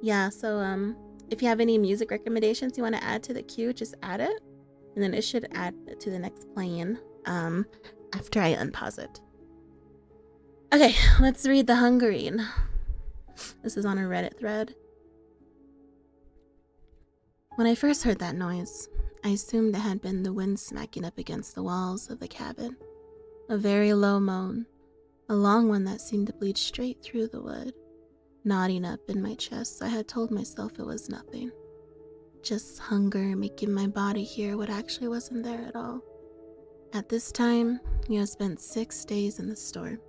Yeah, so if you have any music recommendations you want to add to the queue, just add it. And then it should add it to the next plane after I unpause it. Okay, let's read The Hungering. This is on a Reddit thread. When I first heard that noise, I assumed it had been the wind smacking up against the walls of the cabin. A very low moan, a long one that seemed to bleed straight through the wood. Knotting up in my chest, I had told myself it was nothing. Just hunger making my body hear what actually wasn't there at all. At this time, we had spent 6 days in the storm.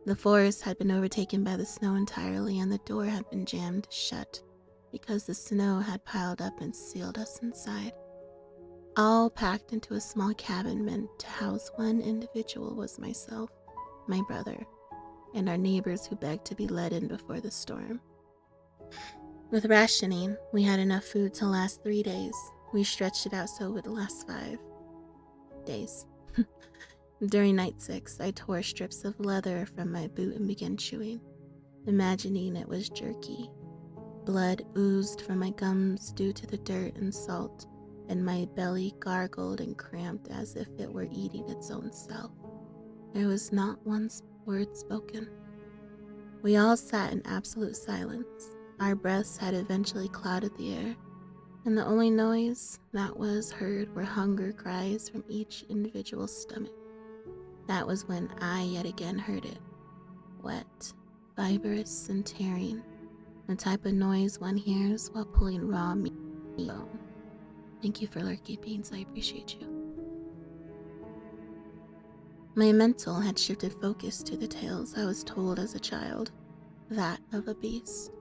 The forest had been overtaken by the snow entirely, and the door had been jammed shut because the snow had piled up and sealed us inside. All packed into a small cabin meant to house one individual was myself, my brother, and our neighbors who begged to be let in before the storm. With rationing, we had enough food to last 3 days. We stretched it out so it would last 5 days. During night 6, I tore strips of leather from my boot and began chewing, imagining it was jerky. Blood oozed from my gums due to the dirt and salt, and my belly gargled and cramped as if it were eating its own self. There was not one word spoken. We all sat in absolute silence. Our breaths had eventually clouded the air, and the only noise that was heard were hunger cries from each individual stomach. That was when I yet again heard it. Wet, fibrous, and tearing. The type of noise one hears while pulling raw meat bone. Thank you for lurking, Beans. I appreciate you. My mental had shifted focus to the tales I was told as a child. That of a beast.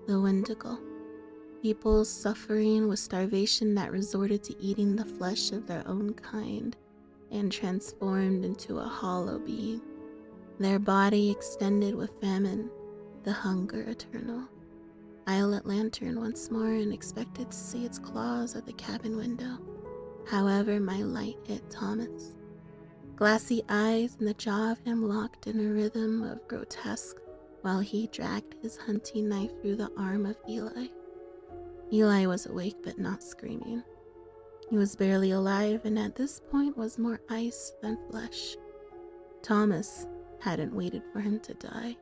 The Wendigo. People suffering with starvation that resorted to eating the flesh of their own kind and transformed into a hollow being. Their body extended with famine, the hunger eternal. I lit lantern once more and expected to see its claws at the cabin window. However, my light hit Thomas. Glassy eyes and the jaw of him locked in a rhythm of grotesque while he dragged his hunting knife through the arm of Eli. Eli was awake but not screaming. He was barely alive and at this point was more ice than flesh. Thomas hadn't waited for him to die.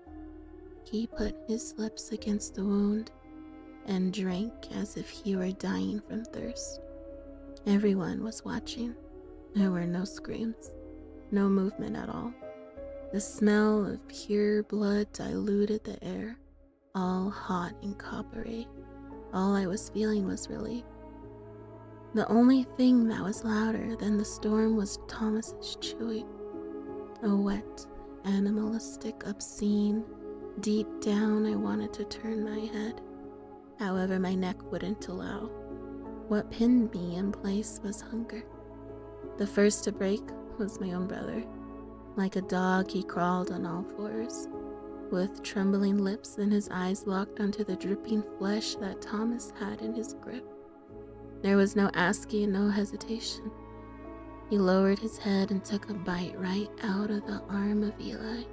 He put his lips against the wound and drank as if he were dying from thirst. Everyone was watching. There were no screams, no movement at all. The smell of pure blood diluted the air, all hot and coppery. All I was feeling was relief. The only thing that was louder than the storm was Thomas's chewing. A wet, animalistic, obscene. Deep down, I wanted to turn my head. However, my neck wouldn't allow. What pinned me in place was hunger. The first to break was my own brother. Like a dog, he crawled on all fours, with trembling lips and his eyes locked onto the dripping flesh that Thomas had in his grip. There was no asking, no hesitation. He lowered his head and took a bite right out of the arm of Eli,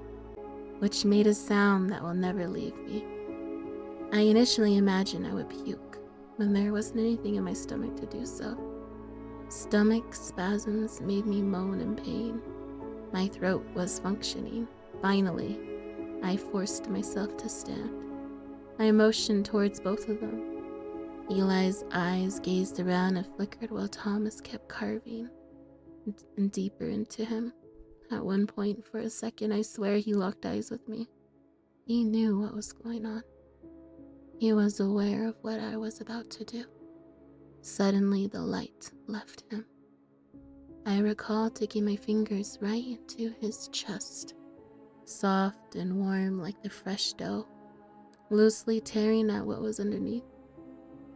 which made a sound that will never leave me. I initially imagined I would puke, but there wasn't anything in my stomach to do so. Stomach spasms made me moan in pain. My throat was functioning. Finally, I forced myself to stand. I motioned towards both of them. Eli's eyes gazed around and flickered while Thomas kept carving and deeper into him. At one point, for a second, I swear he locked eyes with me. He knew what was going on. He was aware of what I was about to do. Suddenly, the light left him. I recall taking my fingers right into his chest, soft and warm like the fresh dough, loosely tearing at what was underneath.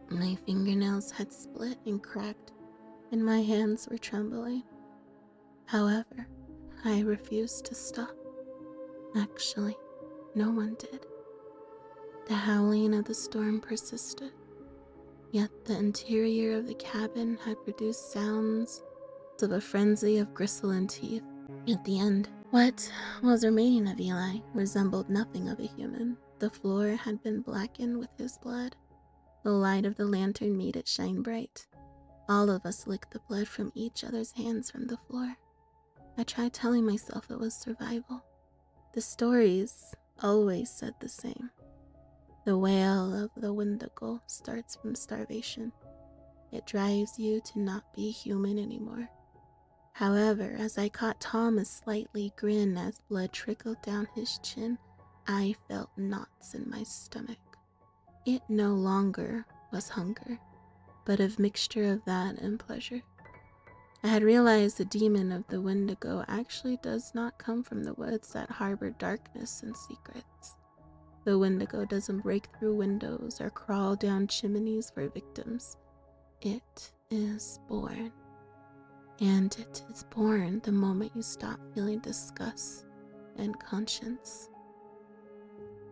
My fingernails had split and cracked, and my hands were trembling. However, I refused to stop. Actually, no one did. The howling of the storm persisted, yet the interior of the cabin had produced sounds of a frenzy of gristle and teeth. At the end, what was remaining of Eli resembled nothing of a human. The floor had been blackened with his blood. The light of the lantern made it shine bright. All of us licked the blood from each other's hands from the floor. I tried telling myself it was survival. The stories always said the same. The wail of the Wendigo starts from starvation. It drives you to not be human anymore. However, as I caught Thomas slightly grin as blood trickled down his chin, I felt knots in my stomach. It no longer was hunger, but a mixture of that and pleasure. I had realized the demon of the Wendigo actually does not come from the woods that harbor darkness and secrets. The Wendigo doesn't break through windows or crawl down chimneys for victims. It is born. And it is born the moment you stop feeling disgust and conscience.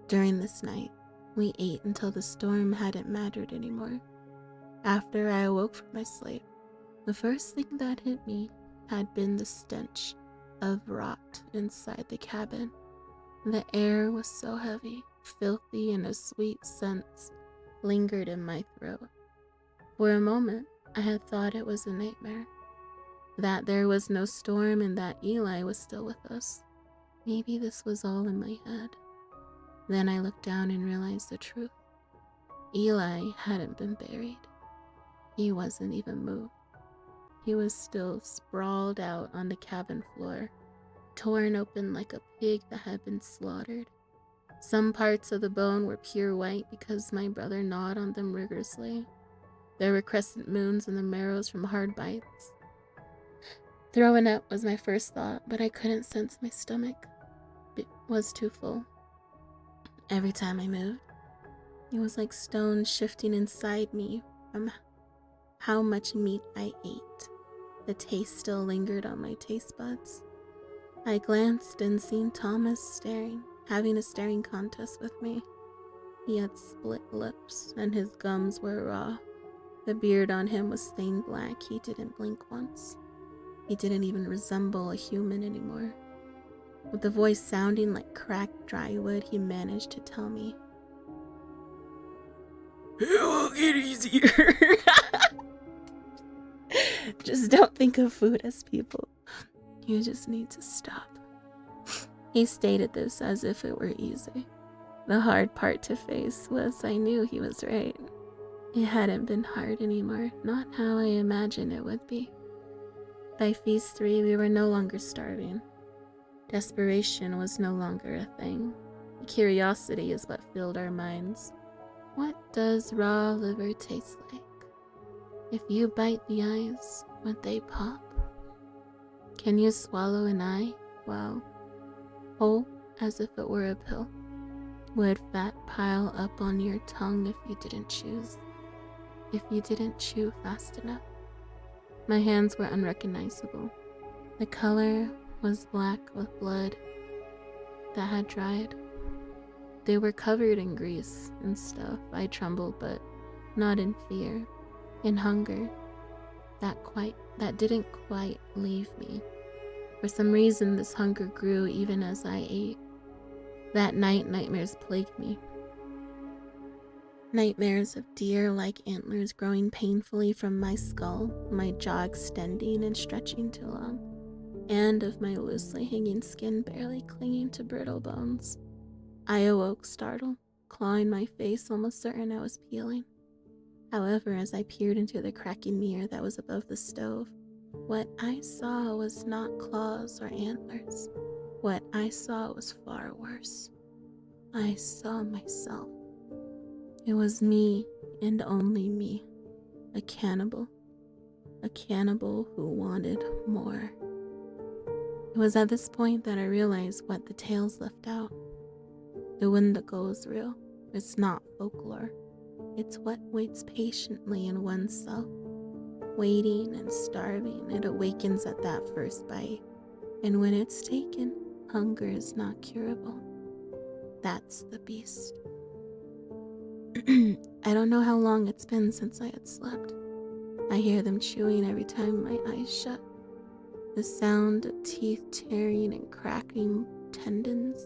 During this night, we ate until the storm hadn't mattered anymore. After I awoke from my sleep, the first thing that hit me had been the stench of rot inside the cabin. The air was so heavy, filthy, and a sweet scent lingered in my throat. For a moment, I had thought it was a nightmare, that there was no storm and that Eli was still with us. Maybe this was all in my head. Then I looked down and realized the truth. Eli hadn't been buried. He wasn't even moved. He was still sprawled out on the cabin floor, torn open like a pig that had been slaughtered. Some parts of the bone were pure white because my brother gnawed on them rigorously. There were crescent moons in the marrows from hard bites. Throwing up was my first thought, but I couldn't sense my stomach. It was too full. Every time I moved, it was like stones shifting inside me from how much meat I ate. The taste still lingered on my taste buds. I glanced and seen Thomas staring, having a staring contest with me. He had split lips and his gums were raw. The beard on him was stained black. He didn't blink once. He didn't even resemble a human anymore. With the voice sounding like cracked dry wood, he managed to tell me, "It will get easier." Just don't think of food as people. You just need to stop. He stated this as if it were easy. The hard part to face was I knew he was right. It hadn't been hard anymore, not how I imagined it would be. By Feast 3, we were no longer starving. Desperation was no longer a thing. Curiosity is what filled our minds. What does raw liver taste like? If you bite the eyes, would they pop? Can you swallow an eye? Well, whole as if it were a pill. Would fat pile up on your tongue if you didn't choose? If you didn't chew fast enough? My hands were unrecognizable. The color was black with blood that had dried. They were covered in grease and stuff. I trembled, but not in fear, in hunger. That didn't quite leave me. For some reason, this hunger grew even as I ate. That night, nightmares plagued me. Nightmares of deer-like antlers growing painfully from my skull, my jaw extending and stretching too long, and of my loosely hanging skin barely clinging to brittle bones. I awoke startled, clawing my face, almost certain I was peeling. However, as I peered into the cracking mirror that was above the stove, what I saw was not claws or antlers. What I saw was far worse. I saw myself. It was me and only me, a cannibal who wanted more. It was at this point that I realized what the tales left out. The Wendigo is real. It's not folklore. It's what waits patiently in oneself. Waiting and starving, it awakens at that first bite. And when it's taken, hunger is not curable. That's the beast. I don't know how long it's been since I had slept. I hear them chewing every time my eyes shut. The sound of teeth tearing and cracking tendons.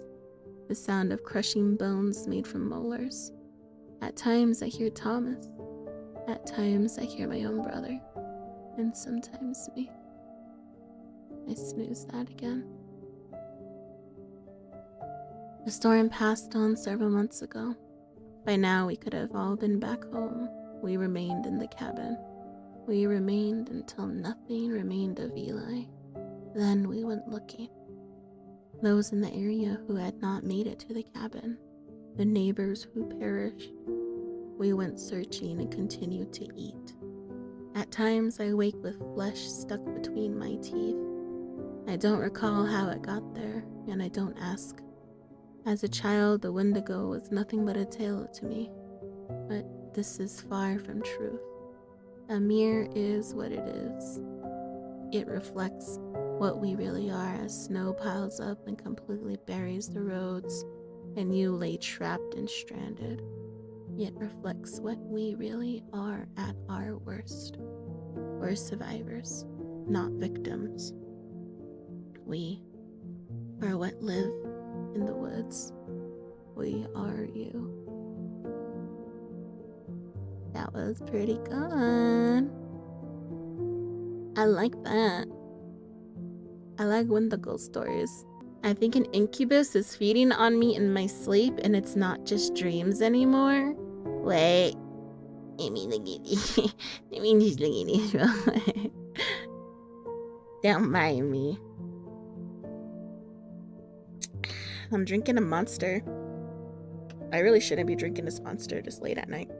the sound of crushing bones made from molars. At times I hear Thomas. At times I hear my own brother. And sometimes me. I snooze that again. The storm passed on several months ago. By now we could have all been back home. We remained in the cabin. We remained until nothing remained of Eli. Then we went looking. Those in the area who had not made it to the cabin, the neighbors who perished, we went searching and continued to eat. At times I wake with flesh stuck between my teeth. I don't recall how it got there, and I don't ask. As a child, the Wendigo was nothing but a tale to me. But this is far from truth. A mirror is what it is. It reflects what we really are as snow piles up and completely buries the roads and you lay trapped and stranded. It reflects what we really are at our worst. We're survivors, not victims. We are what live in the woods. We are you. That was pretty good. I like that. I like Wendigo stories. I think an incubus is feeding on me in my sleep and it's not just dreams anymore. Wait. Let me just look at this real quick. Don't mind me. I'm drinking a Monster. I really shouldn't be drinking this Monster this late at night.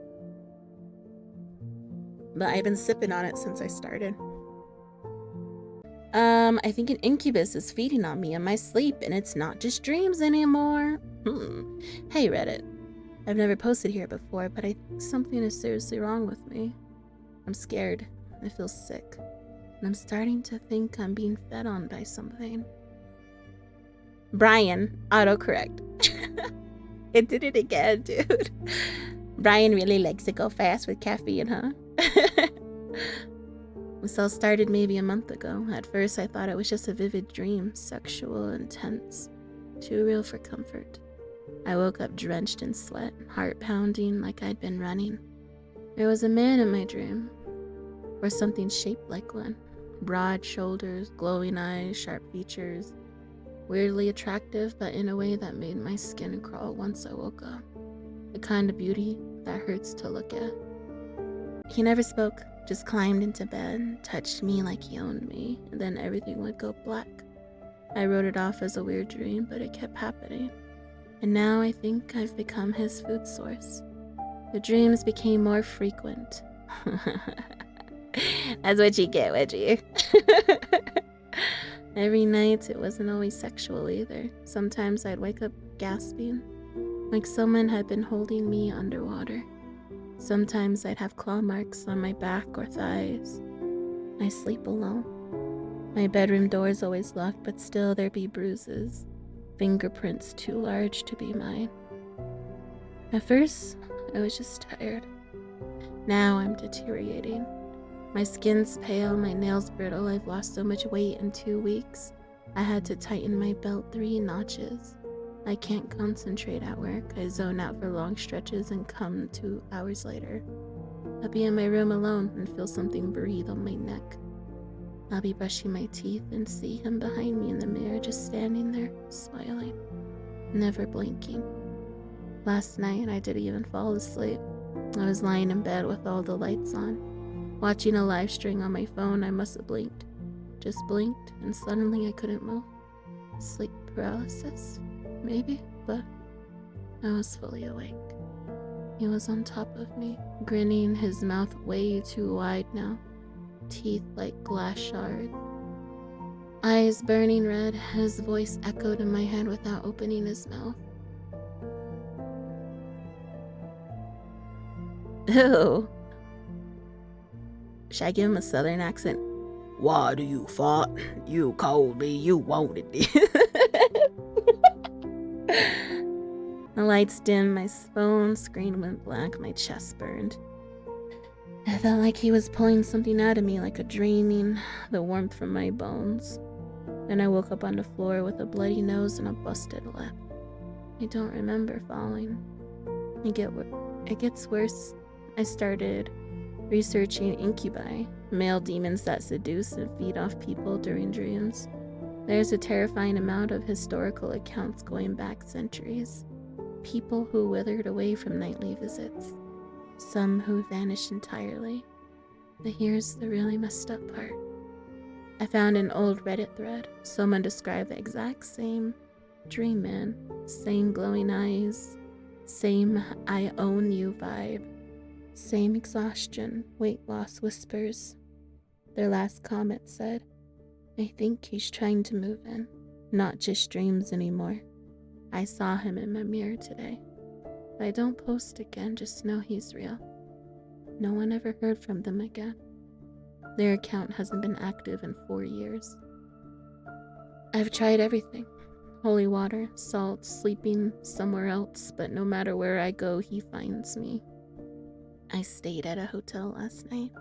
But I've been sipping on it since I started. I think an incubus is feeding on me in my sleep and it's not just dreams anymore. Hey Reddit. I've never posted here before, but I think something is seriously wrong with me. I'm scared. I feel sick. And I'm starting to think I'm being fed on by something. Brian, autocorrect. It did it again, dude. Brian really likes to go fast with caffeine, huh? This all started maybe a month ago. At first, I thought it was just a vivid dream, sexual, intense, too real for comfort. I woke up drenched in sweat, heart pounding like I'd been running. There was a man in my dream, or something shaped like one. Broad shoulders, glowing eyes, sharp features. Weirdly attractive, but in a way that made my skin crawl once I woke up. The kind of beauty that hurts to look at. He never spoke, just climbed into bed, touched me like he owned me, and then everything would go black. I wrote it off as a weird dream, but it kept happening. And now I think I've become his food source. The dreams became more frequent. That's what you get, Wedgie. Every night, it wasn't always sexual either. Sometimes I'd wake up gasping, like someone had been holding me underwater. Sometimes I'd have claw marks on my back or thighs. I sleep alone. My bedroom door is always locked, but still there be bruises. Fingerprints too large to be mine. At first, I was just tired. Now I'm deteriorating. My skin's pale, my nails brittle. I've lost so much weight in 2 weeks. I had to tighten my belt 3 notches. I can't concentrate at work. I zone out for long stretches and come 2 hours later. I'll be in my room alone and feel something breathe on my neck. I'll be brushing my teeth and see him behind me in the mirror, just standing there, smiling, never blinking. Last night, I didn't even fall asleep. I was lying in bed with all the lights on, watching a live stream on my phone. I must have blinked. Just blinked, and suddenly I couldn't move. Sleep paralysis, maybe, but I was fully awake. He was on top of me, grinning, his mouth way too wide now. Teeth like glass shards. Eyes burning red, his voice echoed in my head without opening his mouth. Ew. Should I give him a southern accent? Why do you fart? You called me, you wanted it. The lights dimmed, my phone screen went black, my chest burned. I felt like he was pulling something out of me, like a draining the warmth from my bones. Then I woke up on the floor with a bloody nose and a busted lip. I don't remember falling. It gets worse. I started researching incubi, male demons that seduce and feed off people during dreams. There's a terrifying amount of historical accounts going back centuries. People who withered away from nightly visits. Some who vanished entirely. But here's the really messed up part. I found an old Reddit thread. Someone described the exact same dream man. Same glowing eyes. Same I own you vibe. Same exhaustion, weight loss whispers. Their last comment said, I think he's trying to move in. Not just dreams anymore. I saw him in my mirror today. If I don't post again, just know he's real. No one ever heard from them again. Their account hasn't been active in 4 years. I've tried everything. Holy water, salt, sleeping somewhere else, but no matter where I go, he finds me. I stayed at a hotel last night.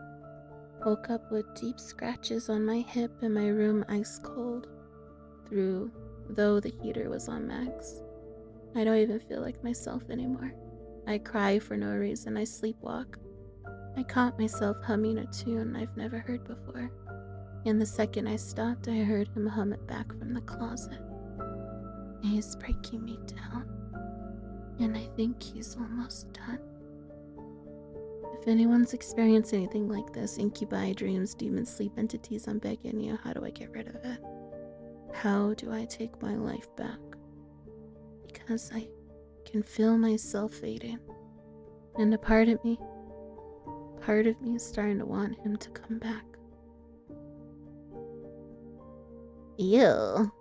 Woke up with deep scratches on my hip and my room ice cold. Though the heater was on max. I don't even feel like myself anymore. I cry for no reason. I sleepwalk. I caught myself humming a tune I've never heard before. And the second I stopped, I heard him hum it back from the closet. He's breaking me down. And I think he's almost done. If anyone's experienced anything like this, incubi, dreams, demons, sleep entities, I'm begging you, how do I get rid of it? How do I take my life back? Because I can feel myself fading. And a part of me is starting to want him to come back. Ew.